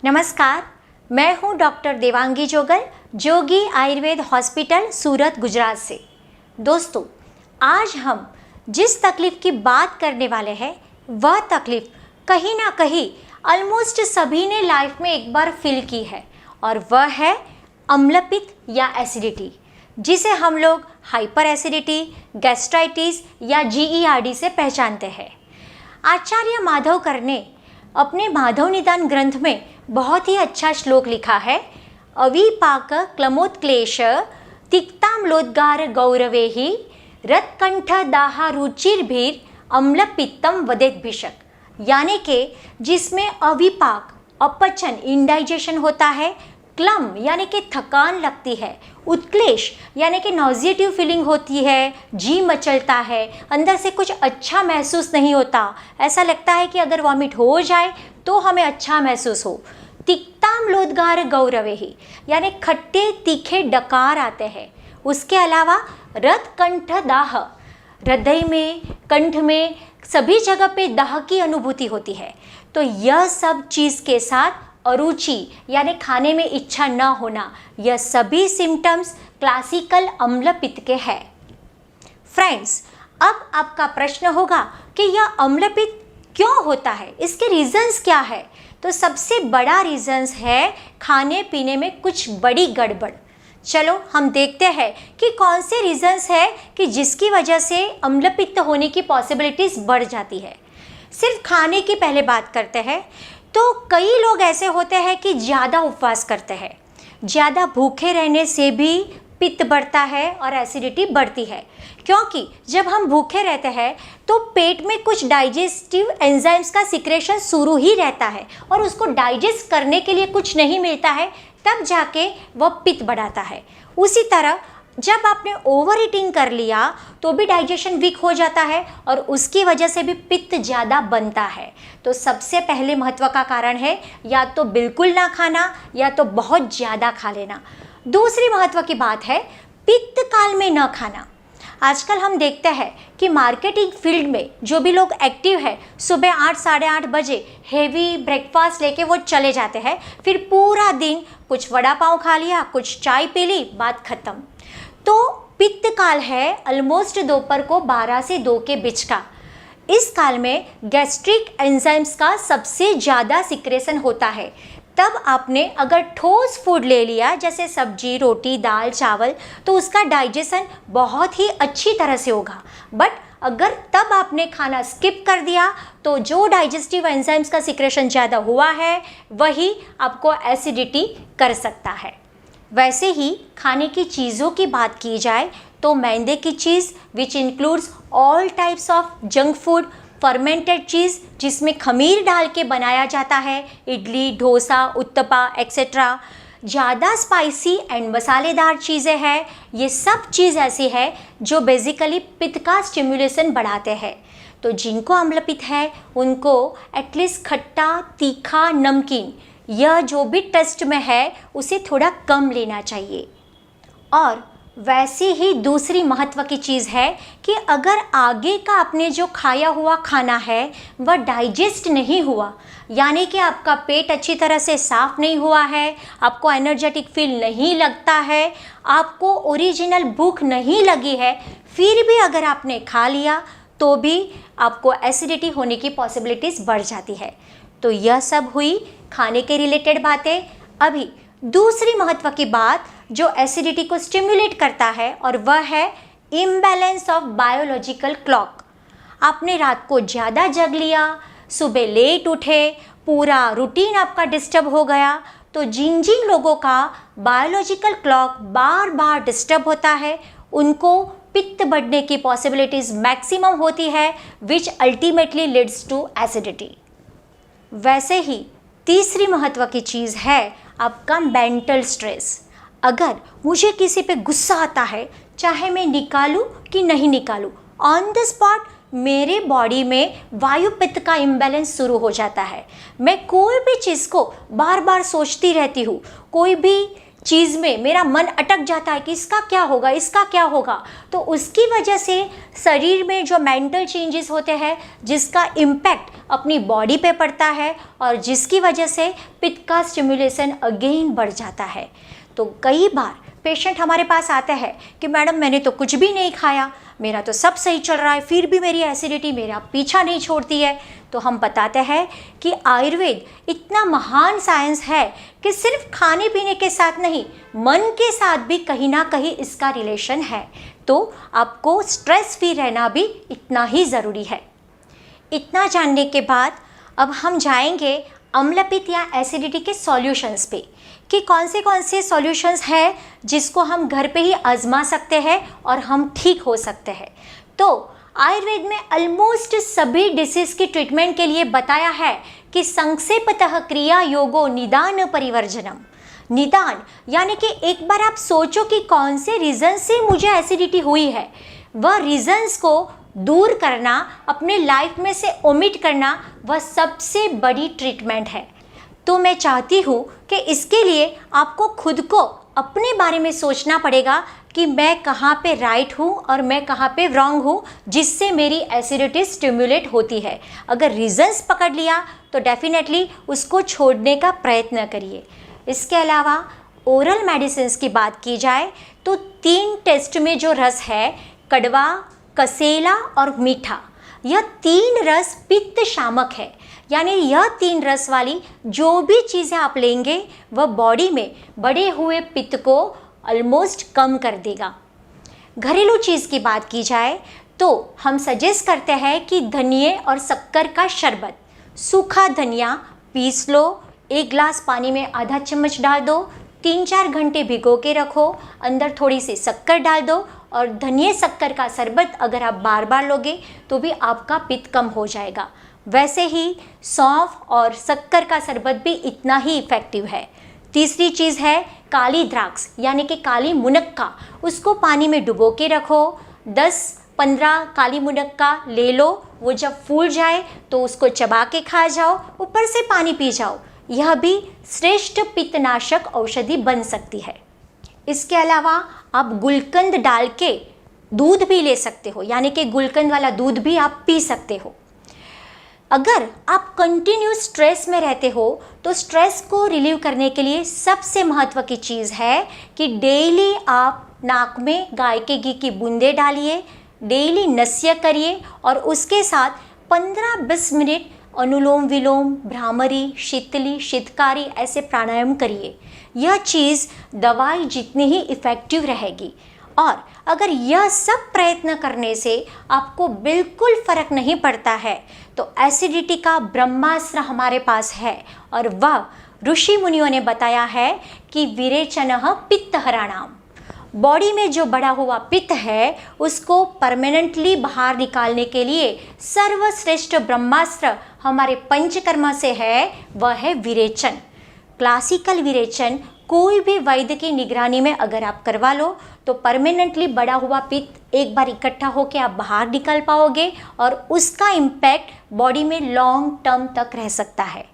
नमस्कार, मैं हूं डॉक्टर देवांगी जोगल, जोगी आयुर्वेद हॉस्पिटल, सूरत, गुजरात से। दोस्तों, आज हम जिस तकलीफ़ की बात करने वाले हैं वह तकलीफ़ कहीं ना कहीं ऑलमोस्ट सभी ने लाइफ में एक बार फील की है, और वह है अम्लपित्त या एसिडिटी, जिसे हम लोग हाइपर एसिडिटी, गैस्ट्राइटिस या GERD से पहचानते हैं। आचार्य माधवकर ने अपने माधव निदान ग्रंथ में बहुत ही अच्छा श्लोक लिखा है। अविपाक क्लमोत्क्लेश तिक्ताम्लोद्गार गौरवेहि रत्कंठ दाह रुचिर्भिर अम्लपित्तम वदेत भिषक, यानी कि जिसमें अविपाक अपचन इंडाइजेशन होता है, क्लम यानी कि थकान लगती है, उत्क्लेश यानी कि नॉजिएटिव फीलिंग होती है, जी मचलता है, अंदर से कुछ अच्छा महसूस नहीं होता, ऐसा लगता है कि अगर वॉमिट हो जाए तो हमें अच्छा महसूस हो। तिक्ताम्लोद्गार गौरवेहि यानी खट्टे तीखे डकार आते हैं। उसके अलावा रत्कंठ दाह, हृदय में, कंठ में, सभी जगह पे दाह की अनुभूति होती है। तो यह सब चीज़ के साथ अरुचि यानी खाने में इच्छा न होना, यह सभी सिम्टम्स क्लासिकल अम्लपित्त के हैं। फ्रेंड्स, अब आपका प्रश्न होगा कि यह अम्लपित्त क्यों होता है, इसके रीजंस क्या है? तो सबसे बड़ा रीजंस है खाने पीने में कुछ बड़ी गड़बड़। चलो हम देखते हैं कि कौन से रीजंस है कि जिसकी वजह से अम्लपित्त होने की पॉसिबिलिटीज़ बढ़ जाती है। सिर्फ खाने की पहले बात करते हैं। तो कई लोग ऐसे होते हैं कि ज़्यादा उपवास करते हैं, ज़्यादा भूखे रहने से भी पित्त बढ़ता है और एसिडिटी बढ़ती है, क्योंकि जब हम भूखे रहते हैं तो पेट में कुछ डाइजेस्टिव एंजाइम्स का सिक्रेशन शुरू ही रहता है और उसको डाइजेस्ट करने के लिए कुछ नहीं मिलता है, तब जाके वह पित्त बढ़ाता है। उसी तरह जब आपने ओवर ईटिंग कर लिया तो भी डाइजेशन वीक हो जाता है और उसकी वजह से भी पित्त ज़्यादा बनता है। तो सबसे पहले महत्व का कारण है या तो बिल्कुल ना खाना या तो बहुत ज़्यादा खा लेना। दूसरी महत्व की बात है पित्त काल में न खाना। आजकल हम देखते हैं कि मार्केटिंग फील्ड में जो भी लोग एक्टिव है, सुबह 8 साढ़े 8 बजे हेवी ब्रेकफास्ट लेके वो चले जाते हैं, फिर पूरा दिन कुछ वड़ा पाव खा लिया, कुछ चाय पी ली, बात ख़त्म। तो पित्त काल है ऑलमोस्ट दोपहर को 12 से 2 के बीच का। इस काल में गैस्ट्रिक एंजाइम्स का सबसे ज़्यादा सिक्रेशन होता है। तब आपने अगर ठोस फूड ले लिया जैसे सब्जी, रोटी, दाल, चावल, तो उसका डाइजेशन बहुत ही अच्छी तरह से होगा। बट अगर तब आपने खाना स्किप कर दिया तो जो डाइजेस्टिव एंजाइम्स का सिक्रेशन ज़्यादा हुआ है वही आपको एसिडिटी कर सकता है। वैसे ही खाने की चीज़ों की बात की जाए तो मैदे की चीज़ which includes all types of junk food, fermented चीज़ जिसमें खमीर डाल के बनाया जाता है, इडली, डोसा, उत्तपा एक्सेट्रा, ज़्यादा स्पाइसी एंड मसालेदार चीज़ें हैं, ये सब चीज़ ऐसी है जो बेसिकली पित्त का स्टिमुलेशन बढ़ाते हैं। तो जिनको अम्लपित्त है उनको एटलीस्ट खट्टा, तीखा, नमकीन, यह जो भी टेस्ट में है उसे थोड़ा कम लेना चाहिए। और वैसे ही दूसरी महत्व की चीज़ है कि अगर आगे का आपने जो खाया हुआ खाना है वह डाइजेस्ट नहीं हुआ, यानी कि आपका पेट अच्छी तरह से साफ़ नहीं हुआ है, आपको एनर्जेटिक फील नहीं लगता है, आपको ओरिजिनल भूख नहीं लगी है, फिर भी अगर आपने खा लिया तो भी आपको एसिडिटी होने की पॉसिबिलिटीज़ बढ़ जाती है। तो यह सब हुई खाने के रिलेटेड बातें। अभी दूसरी महत्व की बात जो एसिडिटी को स्टिमुलेट करता है और वह है इम्बैलेंस ऑफ बायोलॉजिकल क्लॉक। आपने रात को ज़्यादा जग लिया, सुबह लेट उठे, पूरा रूटीन आपका डिस्टर्ब हो गया, तो जिन जिन लोगों का बायोलॉजिकल क्लॉक बार बार डिस्टर्ब होता है उनको पित्त बढ़ने की पॉसिबिलिटीज़ मैक्सिमम होती है, which ultimately leads to acidity. वैसे ही तीसरी महत्व की चीज़ है आपका मेंटल स्ट्रेस। अगर मुझे किसी पे गुस्सा आता है, चाहे मैं निकालूं कि नहीं निकालूं, ऑन द स्पॉट मेरे बॉडी में वायु पित्त का इम्बैलेंस शुरू हो जाता है। मैं कोई भी चीज़ को बार बार सोचती रहती हूँ, कोई भी चीज़ में मेरा मन अटक जाता है कि इसका क्या होगा, इसका क्या होगा, तो उसकी वजह से शरीर में जो मेंटल चेंजेस होते हैं जिसका इम्पैक्ट अपनी बॉडी पे पड़ता है और जिसकी वजह से पित्त का स्टिमुलेशन अगेन बढ़ जाता है। तो कई बार पेशेंट हमारे पास आता है कि मैडम मैंने तो कुछ भी नहीं खाया, मेरा तो सब सही चल रहा है, फिर भी मेरी एसिडिटी मेरा पीछा नहीं छोड़ती है। तो हम बताते हैं कि आयुर्वेद इतना महान साइंस है कि सिर्फ खाने पीने के साथ नहीं, मन के साथ भी कहीं ना कहीं इसका रिलेशन है। तो आपको स्ट्रेस फ्री रहना भी इतना ही ज़रूरी है। इतना जानने के बाद अब हम जाएंगे अम्लपित्त या एसिडिटी के सॉल्यूशंस पे कि कौन से सॉल्यूशंस हैं जिसको हम घर पे ही आजमा सकते हैं और हम ठीक हो सकते हैं। तो आयुर्वेद में ऑलमोस्ट सभी डिसीज की ट्रीटमेंट के लिए बताया है कि संक्षेपतः क्रिया योगो निदान परिवर्जनम। निदान यानी कि एक बार आप सोचो कि कौन से रीज़न से मुझे एसिडिटी हुई है, वह रीज़न्स को दूर करना, अपने लाइफ में से ओमिट करना, वह सबसे बड़ी ट्रीटमेंट है। तो मैं चाहती हूँ कि इसके लिए आपको खुद को अपने बारे में सोचना पड़ेगा कि मैं कहाँ पे राइट हूँ और मैं कहाँ पे रॉन्ग हूँ जिससे मेरी एसिडिटी स्टिमुलेट होती है। अगर रीज़न्स पकड़ लिया तो डेफिनेटली उसको छोड़ने का प्रयत्न करिए। इसके अलावा ओरल मेडिसिन्स की बात की जाए तो 3 टेस्ट में जो रस है, कड़वा, कसेला और मीठा, यह 3 रस पित्त शामक है। यानी यह 3 रस वाली जो भी चीज़ें आप लेंगे वह बॉडी में बढ़े हुए पित्त को ऑलमोस्ट कम कर देगा। घरेलू चीज़ की बात की जाए तो हम सजेस्ट करते हैं कि धनिये और शक्कर का शरबत, सूखा धनिया पीस लो, 1 गिलास पानी में आधा चम्मच डाल दो, 3-4 घंटे भिगो के रखो, अंदर थोड़ी सी शक्कर डाल दो और धनिये शक्कर का शरबत अगर आप बार बार लोगे तो भी आपका पित्त कम हो जाएगा। वैसे ही सौंफ और शक्कर का शरबत भी इतना ही इफ़ेक्टिव है। तीसरी चीज़ है काली द्राक्ष यानी कि काली मुनक्का, उसको पानी में डुबो के रखो, 10-15 काली मुनक्का ले लो, वो जब फूल जाए तो उसको चबा के खा जाओ, ऊपर से पानी पी जाओ। यह भी श्रेष्ठ पित्तनाशक औषधि बन सकती है। इसके अलावा आप गुलकंद डाल के दूध भी ले सकते हो, यानी कि गुलकंद वाला दूध भी आप पी सकते हो। अगर आप कंटिन्यू स्ट्रेस में रहते हो तो स्ट्रेस को रिलीव करने के लिए सबसे महत्व की चीज़ है कि डेली आप नाक में गाय के घी की बूंदें डालिए, डेली नस्य करिए और उसके साथ 15-20 मिनट अनुलोम विलोम, भ्रामरी, शीतली, शीतकारी ऐसे प्राणायाम करिए। यह चीज़ दवाई जितनी ही इफ़ेक्टिव रहेगी। और अगर यह सब प्रयत्न करने से आपको बिल्कुल फ़र्क नहीं पड़ता है तो एसिडिटी का ब्रह्मास्त्र हमारे पास है और वह ऋषि मुनियों ने बताया है कि विरेचनः पित्तहराणाम। बॉडी में जो बढ़ा हुआ पित्त है उसको परमानेंटली बाहर निकालने के लिए सर्वश्रेष्ठ ब्रह्मास्त्र हमारे पंचकर्मा से है, वह है विरेचन। क्लासिकल विरेचन कोई भी वैद्य की निगरानी में अगर आप करवा लो तो परमानेंटली बढ़ा हुआ पित्त एक बार इकट्ठा होकर आप बाहर निकाल पाओगे और उसका इम्पैक्ट बॉडी में लॉन्ग टर्म तक रह सकता है।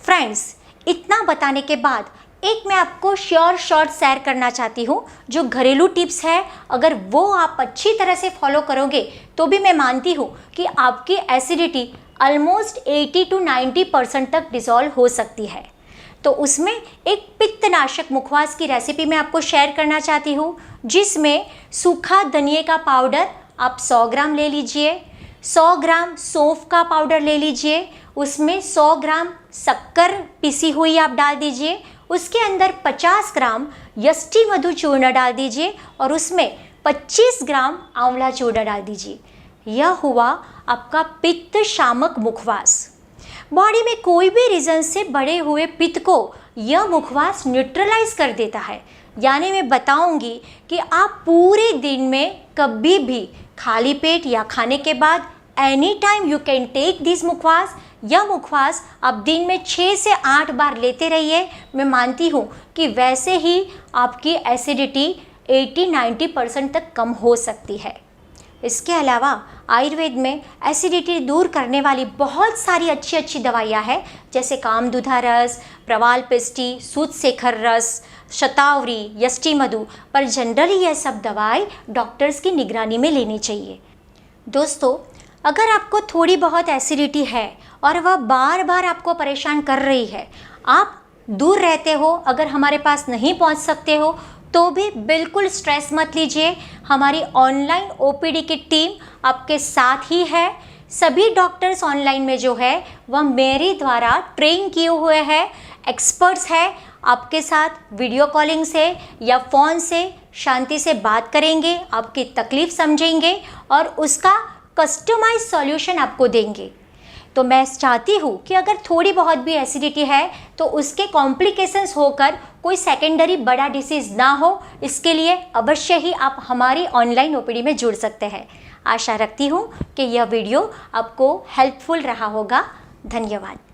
फ्रेंड्स, इतना बताने के बाद एक मैं आपको शॉर्ट शेयर करना चाहती हूँ जो घरेलू टिप्स है। अगर वो आप अच्छी तरह से फॉलो करोगे तो भी मैं मानती हूँ कि आपकी एसिडिटी ऑलमोस्ट 80-90% तक डिसॉल्व हो सकती है। तो उसमें एक पित्तनाशक मुखवास की रेसिपी मैं आपको शेयर करना चाहती हूँ जिसमें सूखा धनिये का पाउडर आप 100 ग्राम ले लीजिए, 100 ग्राम सौंफ का पाउडर ले लीजिए, उसमें 100 ग्राम शक्कर पिसी हुई आप डाल दीजिए, उसके अंदर 50 ग्राम यष्टि मधु चूर्ण डाल दीजिए और उसमें 25 ग्राम आंवला चूर्ण डाल दीजिए। यह हुआ आपका पित्त शामक मुखवास। बॉडी में कोई भी रीज़न से बढ़े हुए पित्त को यह मुखवास न्यूट्रलाइज कर देता है। यानी मैं बताऊंगी कि आप पूरे दिन में कभी भी खाली पेट या खाने के बाद any time you can take this मुखवास। यह मुखवास आप दिन में 6 से 8 बार लेते रहिए। मैं मानती हूँ कि वैसे ही आपकी एसिडिटी 80-90% तक कम हो सकती है। इसके अलावा आयुर्वेद में एसिडिटी दूर करने वाली बहुत सारी अच्छी अच्छी दवाइयाँ हैं, जैसे कामदूधा रस, प्रवाल पिष्टी, सूतशेखर रस, शतावरी, यष्टि मधु। पर जनरली ये सब दवाई डॉक्टर्स की निगरानी में लेनी चाहिए। दोस्तों, अगर आपको थोड़ी बहुत एसिडिटी है और वह बार बार आपको परेशान कर रही है, आप दूर रहते हो, अगर हमारे पास नहीं पहुंच सकते हो तो भी बिल्कुल स्ट्रेस मत लीजिए। हमारी ऑनलाइन ओपीडी की टीम आपके साथ ही है। सभी डॉक्टर्स ऑनलाइन में जो है वह मेरे द्वारा ट्रेन किए हुए हैं, एक्सपर्ट्स हैं। आपके साथ वीडियो कॉलिंग से या फ़ोन से शांति से बात करेंगे, आपकी तकलीफ़ समझेंगे और उसका कस्टमाइज सॉल्यूशन आपको देंगे। तो मैं चाहती हूँ कि अगर थोड़ी बहुत भी एसिडिटी है तो उसके कॉम्प्लिकेशंस होकर कोई सेकेंडरी बड़ा डिसीज़ ना हो, इसके लिए अवश्य ही आप हमारी ऑनलाइन ओपीडी में जुड़ सकते हैं। आशा रखती हूँ कि यह वीडियो आपको हेल्पफुल रहा होगा। धन्यवाद।